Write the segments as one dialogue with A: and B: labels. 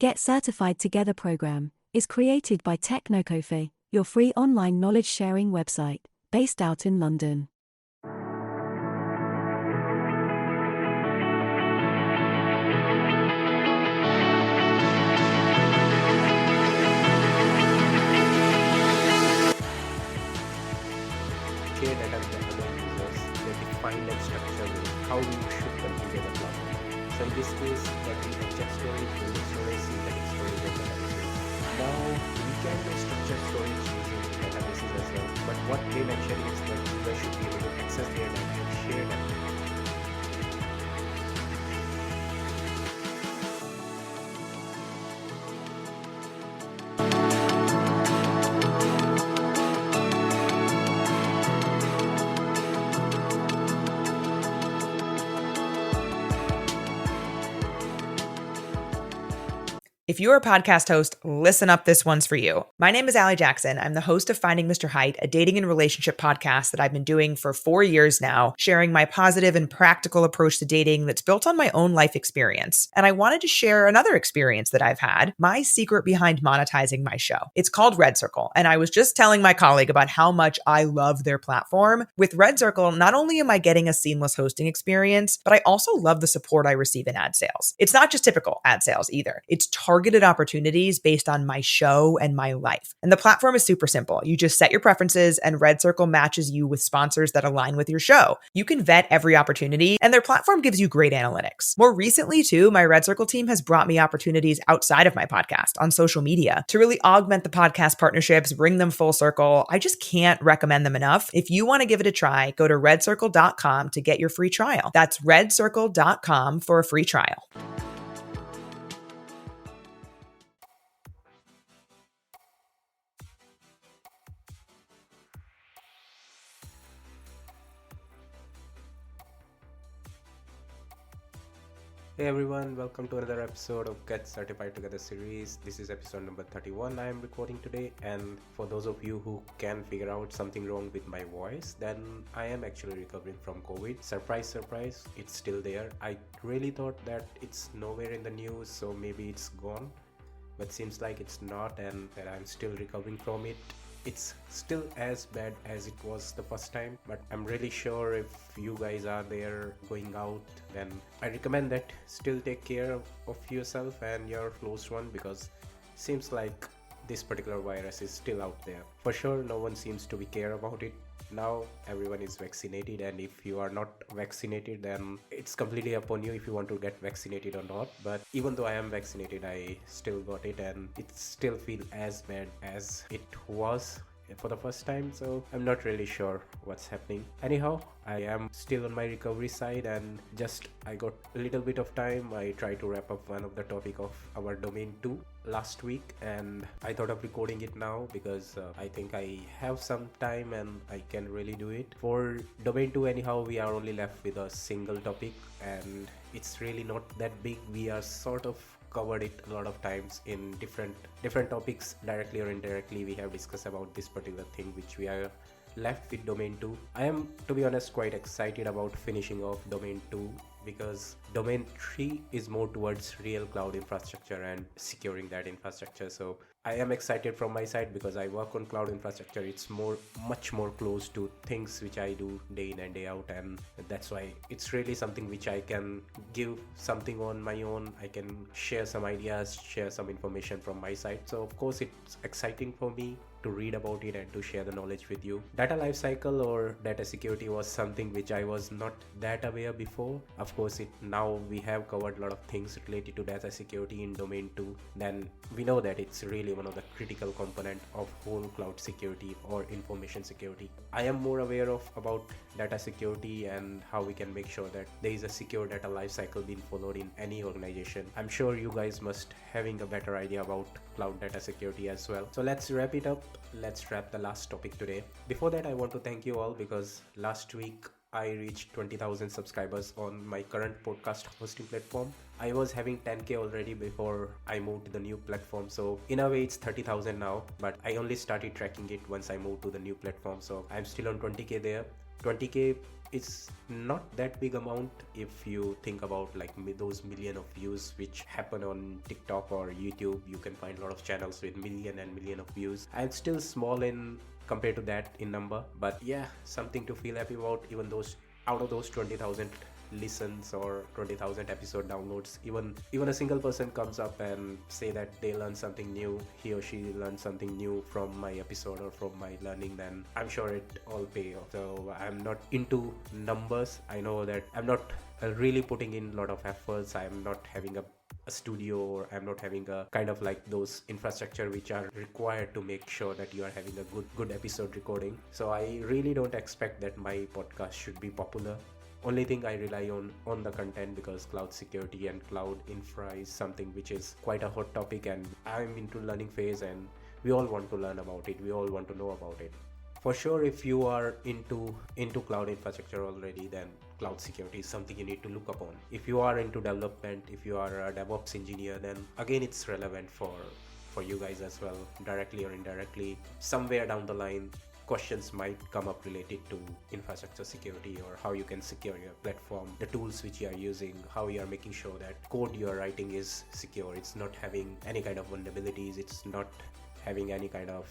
A: Get Certified Together program is created by Technocofe, your free online knowledge sharing website, based out in London.
B: Share data with the other users, they define and structure how we should configure the platform. So in this case, that is object storage, unit storage, synthetic storage, and databases. Now we can do structured storage using databases as well, but what they mention is that users should be able to access their data and share data.
C: If you're a podcast host, listen up, this one's for you. My name is Allie Jackson. I'm the host of Finding Mr. Height, a dating and relationship podcast that I've been doing for 4 years now, sharing my positive and practical approach to dating that's built on my own life experience. And I wanted to share another experience that I've had, my secret behind monetizing my show. It's called Red Circle, and I was just telling my colleague about how much I love their platform. With Red Circle, not only am I getting a seamless hosting experience, but I also love the support I receive in ad sales. It's not just typical ad sales either. It's targeted opportunities based on my show and my life. And the platform is super simple. You just set your preferences and Red Circle matches you with sponsors that align with your show. You can vet every opportunity and their platform gives you great analytics. More recently too, my Red Circle team has brought me opportunities outside of my podcast on social media to really augment the podcast partnerships, bring them full circle. I just can't recommend them enough. If you want to give it a try, go to redcircle.com to get your free trial. That's redcircle.com for a free trial.
B: Hey everyone, welcome to another episode of Get Certified Together series. This is episode number 31 I am recording today, and for those of you who can figure out something wrong with my voice, then I am actually recovering from COVID. Surprise, surprise, it's still there. I really thought that it's nowhere in the news, so maybe it's gone, but seems like it's not, and that I'm still recovering from it. It's still as bad as it was the first time, but I'm really sure if you guys are there going out, then I recommend that still take care of yourself and your close one, because seems like this particular virus is still out there. For sure, no one seems to be care about it. Now everyone is vaccinated, and if you are not vaccinated, then it's completely upon you if you want to get vaccinated or not. But even though I am vaccinated, I still got it, and it still feels as bad as it was for the first time, so I'm not really sure what's happening. Anyhow, I am still on my recovery side, and just I got a little bit of time. I tried to wrap up one of the topic of our domain 2 last week, and I thought of recording it now because I think I have some time and I can really do it. For domain 2 anyhow, we are only left with a single topic, and it's really not that big. We are sort of covered it a lot of times in different topics, directly or indirectly. We have discussed about this particular thing, which we are left with domain 2. I am, to be honest, quite excited about finishing off domain 2, because domain 3 is more towards real cloud infrastructure and securing that infrastructure. So I am excited from my side because I work on cloud infrastructure. It's much more close to things which I do day in and day out, and that's why it's really something which I can give something on my own. I can share some ideas, share some information from my side. So of course it's exciting for me to read about it and to share the knowledge with you. Data lifecycle or data security was something which I was not that aware before. Of course, now we have covered a lot of things related to data security in domain 2. Then we know that it's really one of the critical component of whole cloud security or information security. I am more aware about data security and how we can make sure that there is a secure data lifecycle being followed in any organization. I'm sure you guys must having a better idea about cloud data security as well. So let's wrap it up. Let's wrap the last topic today. Before that, I want to thank you all, because last week I reached 20,000 subscribers on my current podcast hosting platform. I was having 10k already before I moved to the new platform, so in a way it's 30,000 now, but I only started tracking it once I moved to the new platform, so I'm still on 20k there. 20k is not that big amount if you think about like those million of views which happen on TikTok or YouTube. You can find a lot of channels with million and million of views. I'm still small in compared to that in number, but yeah, something to feel happy about. Even those out of those 20,000 listens or 20,000 episode downloads, even a single person comes up and say that they learned something new, he or she learned something new from my episode or from my learning, then I'm sure it all pay off. So I'm not into numbers. I know that I'm not really putting in a lot of efforts. I'm not having a studio, or I'm not having a kind of like those infrastructure which are required to make sure that you are having a good episode recording. So I really don't expect that my podcast should be popular. Only thing I rely on the content, because cloud security and cloud infra is something which is quite a hot topic, and I'm into learning phase, and we all want to learn about it, we all want to know about it. For sure, if you are into cloud infrastructure already, then cloud security is something you need to look upon. If you are into development, if you are a DevOps engineer, then again it's relevant for you guys as well, directly or indirectly. Somewhere down the line, questions might come up related to infrastructure security, or how you can secure your platform, the tools which you are using, how you are making sure that code you are writing is secure, it's not having any kind of vulnerabilities, it's not having any kind of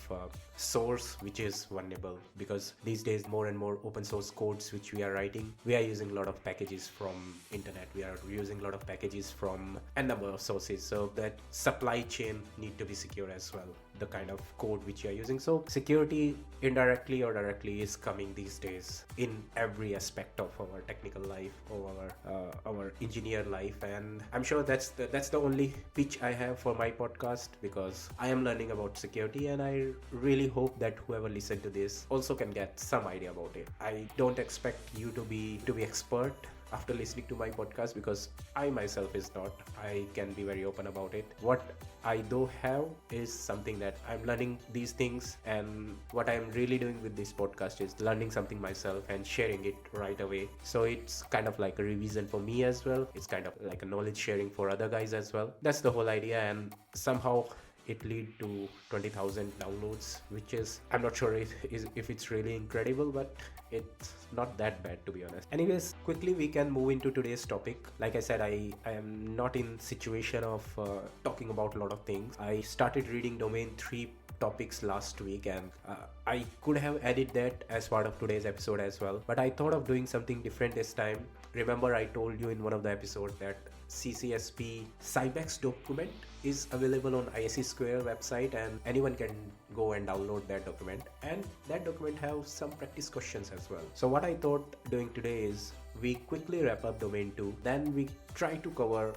B: source which is vulnerable. Because these days, more and more open source codes which we are writing, we are using a lot of packages from internet, we are using a lot of packages from a number of sources, so that supply chain need to be secure as well, the kind of code which you are using. So security, indirectly or directly, is coming these days in every aspect of our technical life, or our engineer life. And I'm sure that's the only pitch I have for my podcast, because I am learning about security, and I really hope that whoever listen to this also can get some idea about it. I don't expect you to be expert after listening to my podcast, because I myself is not. I can be very open about it. What I do have is something that I'm learning these things, and what I'm really doing with this podcast is learning something myself and sharing it right away. So it's kind of like a revision for me as well. It's kind of like a knowledge sharing for other guys as well. That's the whole idea, and somehow it lead to 20,000 downloads, which is, I'm not sure if it's really incredible, but it's not that bad, to be honest. Anyways, quickly we can move into today's topic. Like I said, I am not in situation of talking about a lot of things. I started reading domain 3 topics last week, and I could have added that as part of today's episode as well, but I thought of doing something different this time. Remember, I told you in one of the episodes that CCSP Cybex document is available on ISC Square website, and anyone can go and download that document, and that document have some practice questions as well. So what I thought doing today is we quickly wrap up domain 2, then we try to cover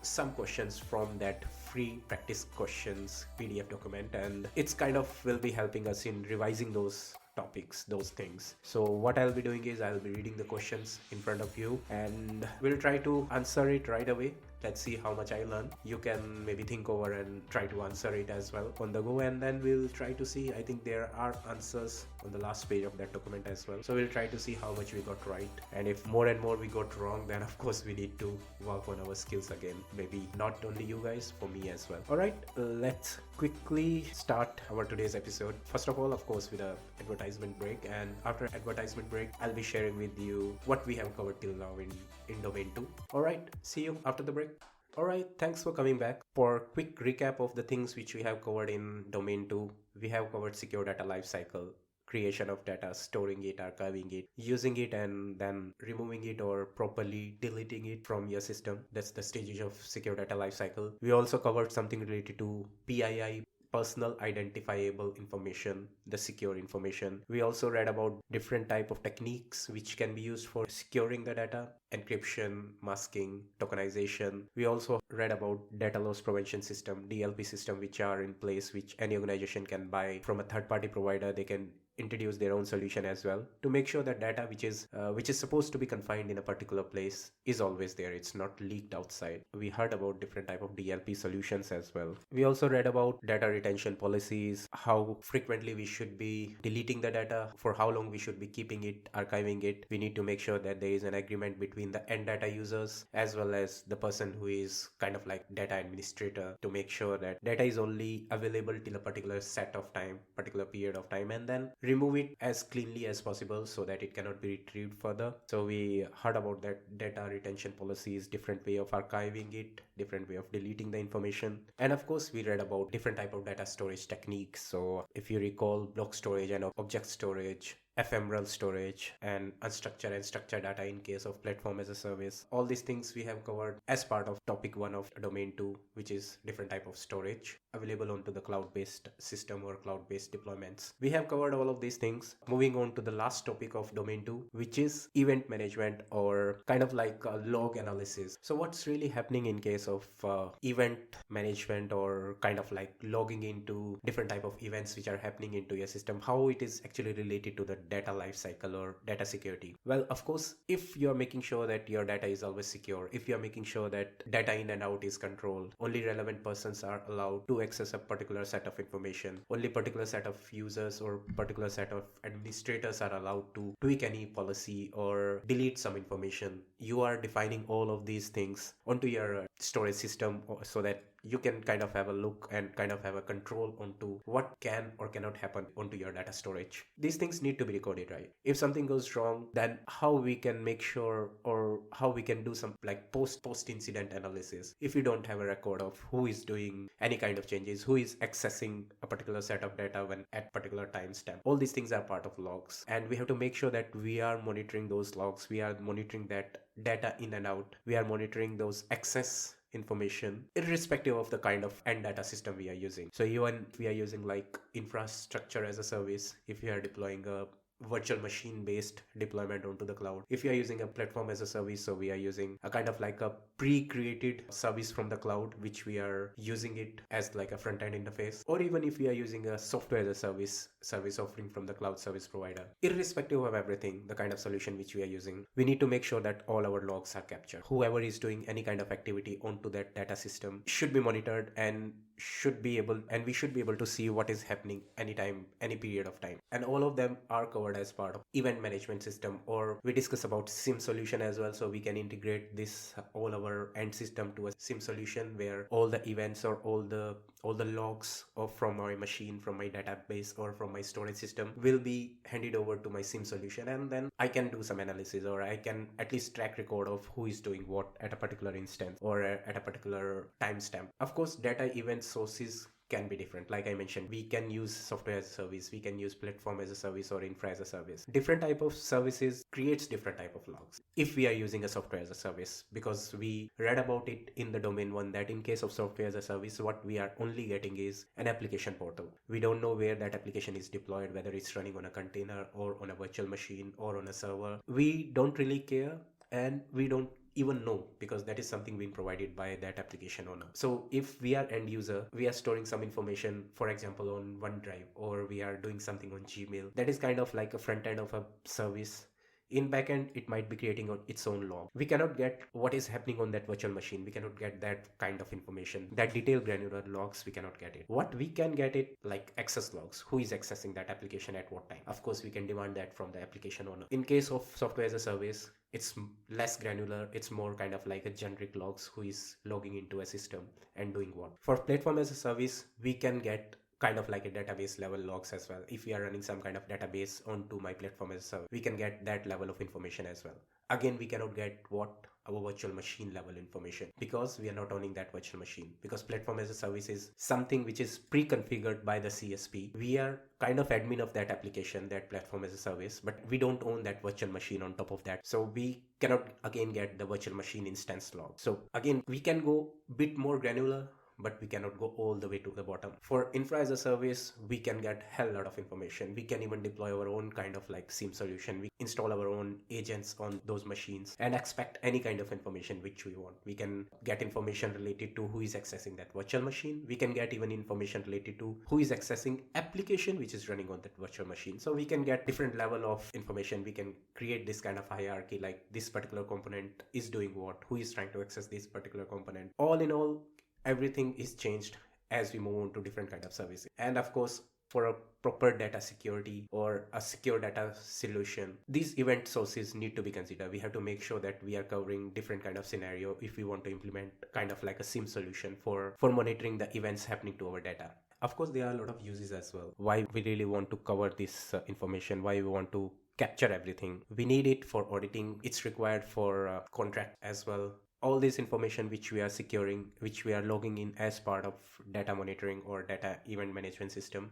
B: some questions from that free practice questions PDF document, and it's kind of will be helping us in revising those topics, those things. So what I'll be doing is I'll be reading the questions in front of you, and we'll try to answer it right away. Let's see how much I learn. You can maybe think over and try to answer it as well on the go, and then we'll try to see. I think there are answers on the last page of that document as well. So we'll try to see how much we got right, and if more and more we got wrong, then of course we need to work on our skills again. Maybe not only you guys, for me as well. Alright, let's quickly start our today's episode. First of all, of course, with a advertisement break, and after advertisement break, I'll be sharing with you what we have covered till now in domain 2. Alright, see you after the break. Alright, thanks for coming back. For a quick recap of the things which we have covered in domain 2, we have covered secure data lifecycle, creation of data, storing it, archiving it, using it, and then removing it or properly deleting it from your system. That's the stages of secure data lifecycle. We also covered something related to PII, personal identifiable information, the secure information. We also read about different type of techniques which can be used for securing the data: encryption, masking, tokenization. We also read about data loss prevention system, DLP system, which are in place, which any organization can buy from a third party provider. They can introduce their own solution as well to make sure that data which is supposed to be confined in a particular place is always there, it's not leaked outside. We heard about different type of DLP solutions as well. We also read about data retention policies, how frequently we should be deleting the data, for how long we should be keeping it, archiving it. We need to make sure that there is an agreement between the end data users as well as the person who is kind of like data administrator, to make sure that data is only available till a particular set of time, particular period of time, and then remove it as cleanly as possible so that it cannot be retrieved further. So we heard about that data retention policies, different way of archiving it, different way of deleting the information. And of course, we read about different type of data storage techniques. So if you recall, block storage and object storage, ephemeral storage, and unstructured and structured data in case of platform as a service. All these things we have covered as part of topic 1 of domain 2, which is different type of storage available onto the cloud-based system or cloud-based deployments. We have covered all of these things. Moving on to the last topic of domain 2, which is event management, or kind of like a log analysis. So what's really happening in case of event management, or kind of like logging into different type of events which are happening into your system, how it is actually related to the data lifecycle or data security? Well, of course, if you're making sure that your data is always secure, if you're making sure that data in and out is controlled, only relevant persons are allowed to access a particular set of information, only particular set of users or particular set of administrators are allowed to tweak any policy or delete some information, you are defining all of these things onto your storage system so that you can kind of have a look and kind of have a control onto what can or cannot happen onto your data storage. These things need to be recorded, right? If something goes wrong, then how we can make sure, or how we can do some like post incident analysis if you don't have a record of who is doing any kind of changes, who is accessing a particular set of data when at particular timestamp. All these things are part of logs, and we have to make sure that we are monitoring those logs, we are monitoring that data in and out, we are monitoring those access information irrespective of the kind of end data system we are using. So even if we are using like infrastructure as a service, if we are deploying a virtual machine based deployment onto the cloud, if you are using a platform as a service, so we are using a kind of like a pre-created service from the cloud which we are using it as like a front-end interface, or even if we are using a software as a service offering from the cloud service provider, irrespective of everything, the kind of solution which we are using, we need to make sure that all our logs are captured. Whoever is doing any kind of activity onto that data system should be monitored, and we should be able to see what is happening anytime, any period of time. And all of them are covered as part of event management system, or we discuss about SIM solution as well. So we can integrate this all our end system to a SIM solution where all the events or all the logs from my machine, from my database, or from my storage system will be handed over to my SIM solution, and then I can do some analysis, or I can at least track record of who is doing what at a particular instance or at a particular timestamp. Of course, data event sources can be different. Like I mentioned, we can use software as a service, we can use platform as a service, or infra as a service. Different type of services creates different type of logs if we are using a software as a service, because we read about it in the domain 1 that in case of software as a service, what we are only getting is an application portal. We don't know where that application is deployed, whether it's running on a container or on a virtual machine or on a server. We don't really care, and we don't even know, because that is something being provided by that application owner. So if we are end user, we are storing some information, for example on OneDrive, or we are doing something on Gmail, that is kind of like a front end of a service. In backend, it might be creating its own log. We cannot get what is happening on that virtual machine. We cannot get that kind of information, that detailed granular logs. We cannot get it. What we can get it like access logs. Who is accessing that application at what time? Of course, we can demand that from the application owner. In case of software as a service, it's less granular. It's more kind of like a generic logs. Who is logging into a system and doing what? For platform as a service, we can get kind of like a database level logs as well. If we are running some kind of database onto my platform as a service, we can get that level of information as well. Again, we cannot get what our virtual machine level information, because we are not owning that virtual machine, because platform as a service is something which is pre-configured by the CSP. We are kind of admin of that application, that platform as a service, but we don't own that virtual machine on top of that. So we cannot again get the virtual machine instance log. So again, we can go a bit more granular, but we cannot go all the way to the bottom. For infra as a service, we can get hell lot of information. We can even deploy our own kind of like SIEM solution. We install our own agents on those machines and expect any kind of information which we want. We can get information related to who is accessing that virtual machine. We can get even information related to who is accessing application which is running on that virtual machine. So we can get different level of information. We can create this kind of hierarchy, like this particular component is doing what, who is trying to access this particular component. All in all, everything is changed as we move on to different kind of services. And of course, for a proper data security or a secure data solution, these event sources need to be considered. We have to make sure that we are covering different kind of scenario if we want to implement kind of like a SIM solution for monitoring the events happening to our data. Of course, there are a lot of uses as well. Why we really want to cover this information, why we want to capture everything. We need it for auditing. It's required for contract as well. All this information which we are securing, which we are logging in as part of data monitoring or data event management system,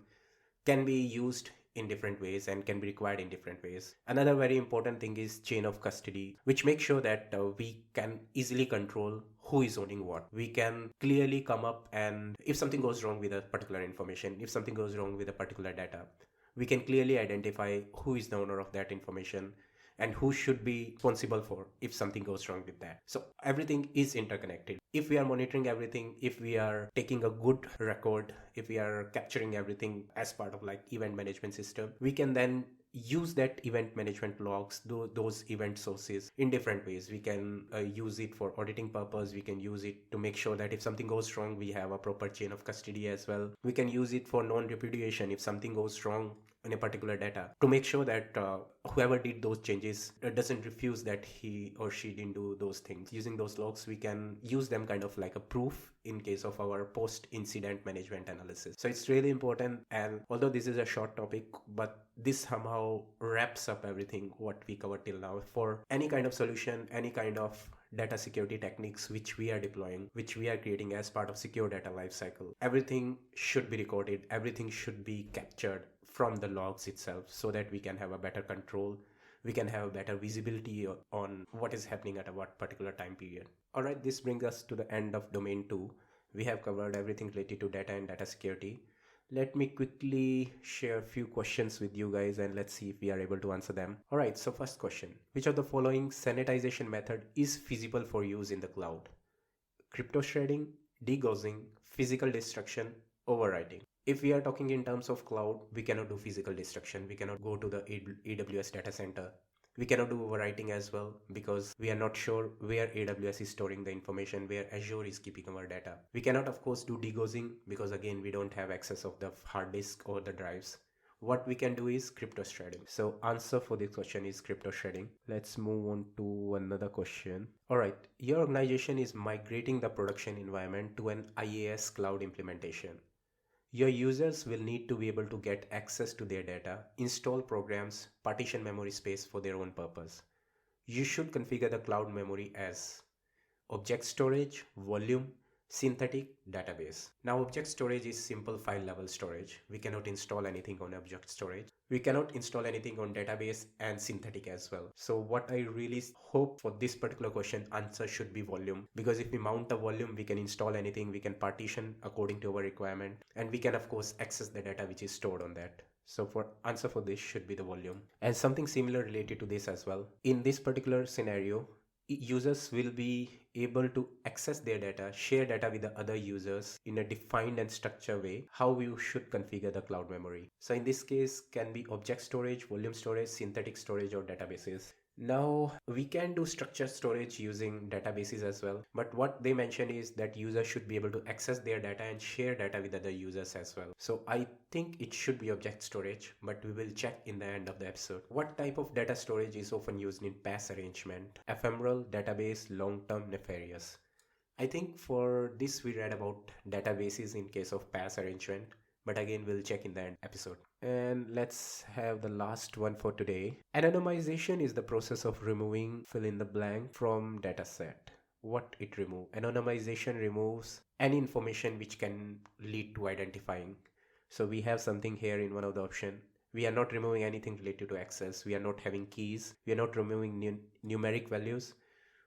B: can be used in different ways and can be required in different ways. Another very important thing is chain of custody, which makes sure that we can easily control who is owning what. We can clearly come up, and if something goes wrong with a particular information, if something goes wrong with a particular data, we can clearly identify who is the owner of that information and who should be responsible for if something goes wrong with that. So everything is interconnected. If we are monitoring everything, if we are taking a good record, if we are capturing everything as part of like event management system, we can then use that event management logs, those event sources in different ways. We can use it for auditing purpose. We can use it to make sure that if something goes wrong, we have a proper chain of custody as well. We can use it for non-repudiation if something goes wrong in a particular data, to make sure that whoever did those changes doesn't refuse that he or she didn't do those things. Using those logs, we can use them kind of like a proof in case of our post-incident management analysis. So it's really important, and although this is a short topic, but this somehow wraps up everything what we covered till now. For any kind of solution, any kind of data security techniques which we are deploying, which we are creating as part of Secure Data Lifecycle, everything should be recorded, everything should be captured from the logs itself, so that we can have a better control, we can have better visibility on what is happening at a what particular time period. Alright, this brings us to the end of domain 2. We have covered everything related to data and data security. Let me quickly share a few questions with you guys and let's see if we are able to answer them. Alright, so first question. Which of the following sanitization method is feasible for use in the cloud? Crypto shredding, degaussing, physical destruction, overwriting. If we are talking in terms of cloud, we cannot do physical destruction. We cannot go to the AWS data center. We cannot do overwriting as well because we are not sure where AWS is storing the information, where Azure is keeping our data. We cannot, of course, do degaussing because again, we don't have access of the hard disk or the drives. What we can do is crypto shredding. So answer for this question is crypto shredding. Let's move on to another question. All right, your organization is migrating the production environment to an IaaS cloud implementation. Your users will need to be able to get access to their data, install programs, partition memory space for their own purpose. You should configure the cloud memory as object storage, volume, synthetic, database. Now object storage is simple file level storage. We cannot install anything on object storage. We cannot install anything on database and synthetic as well. So what I really hope for this particular question answer should be volume, because if we mount a volume, we can install anything, we can partition according to our requirement, and we can of course access the data which is stored on that. So for answer for this should be the volume. And something similar related to this as well. In this particular scenario, users will be able to access their data, share data with the other users in a defined and structured way, how you should configure the cloud memory. So in this case can be object storage, volume storage, synthetic storage, or databases. Now we can do structured storage using databases as well, but what they mentioned is that users should be able to access their data and share data with other users as well. So I think it should be object storage, but we will check in the end of the episode. What type of data storage is often used in PaaS arrangement? Ephemeral, database, long-term, nefarious. I think for this we read about databases in case of PaaS arrangement, but again we'll check in the end episode. And let's have the last one for today. Anonymization is the process of removing fill in the blank from dataset. What it removes? Anonymization removes any information which can lead to identifying. So we have something here in one of the option. We are not removing anything related to access. We are not having keys. We are not removing numeric values.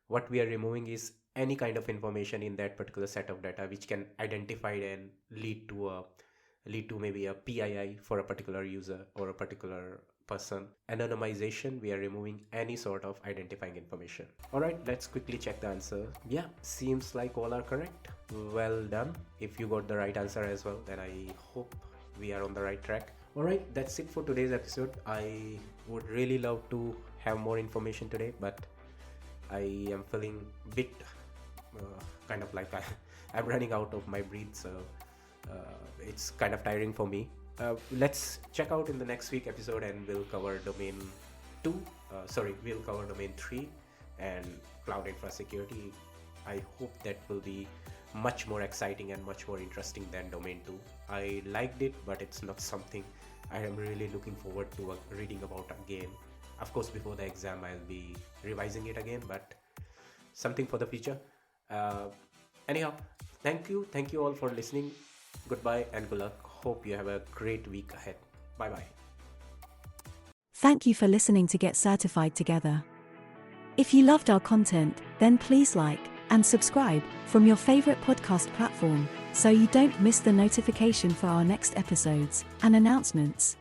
B: What we are removing is any kind of information in that particular set of data which can identify and lead to maybe a PII for a particular user or a particular person. Anonymization, we are removing any sort of identifying information. Alright, let's quickly check the answer. Yeah, seems like all are correct. Well done. If you got the right answer as well, then I hope we are on the right track. Alright, that's it for today's episode. I would really love to have more information today, but I am feeling a bit kind of like I'm running out of my breath, so it's kind of tiring for me. Let's check out in the next week episode, and we'll cover domain 2. We'll cover domain 3 and cloud infra security. I hope that will be much more exciting and much more interesting than domain 2. I liked it, but it's not something I am really looking forward to reading about again. Of course, before the exam, I'll be revising it again, but something for the future. Anyhow, thank you all for listening. Goodbye and good luck. Hope you have a great week ahead. Bye bye.
A: Thank you for listening to Get Certified Together. If you loved our content, then please like and subscribe from your favorite podcast platform so you don't miss the notification for our next episodes and announcements.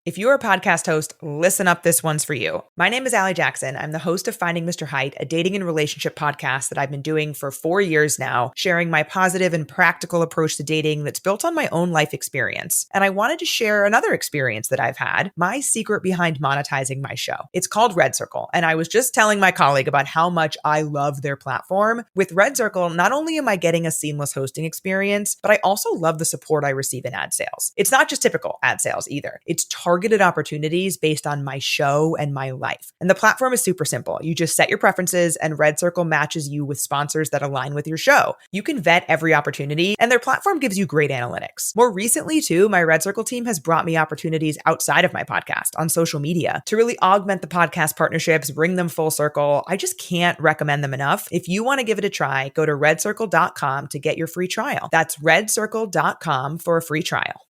C: If you're a podcast host, listen up, this one's for you. My name is Allie Jackson. I'm the host of Finding Mr. Height, a dating and relationship podcast that I've been doing for 4 years now, sharing my positive and practical approach to dating that's built on my own life experience. And I wanted to share another experience that I've had, my secret behind monetizing my show. It's called Red Circle, and I was just telling my colleague about how much I love their platform. With Red Circle, not only am I getting a seamless hosting experience, but I also love the support I receive in ad sales. It's not just typical ad sales either. It's targeted opportunities based on my show and my life. And the platform is super simple. You just set your preferences and Red Circle matches you with sponsors that align with your show. You can vet every opportunity and their platform gives you great analytics. More recently too, my Red Circle team has brought me opportunities outside of my podcast on social media to really augment the podcast partnerships, bring them full circle. I just can't recommend them enough. If you want to give it a try, go to redcircle.com to get your free trial. That's redcircle.com for a free trial.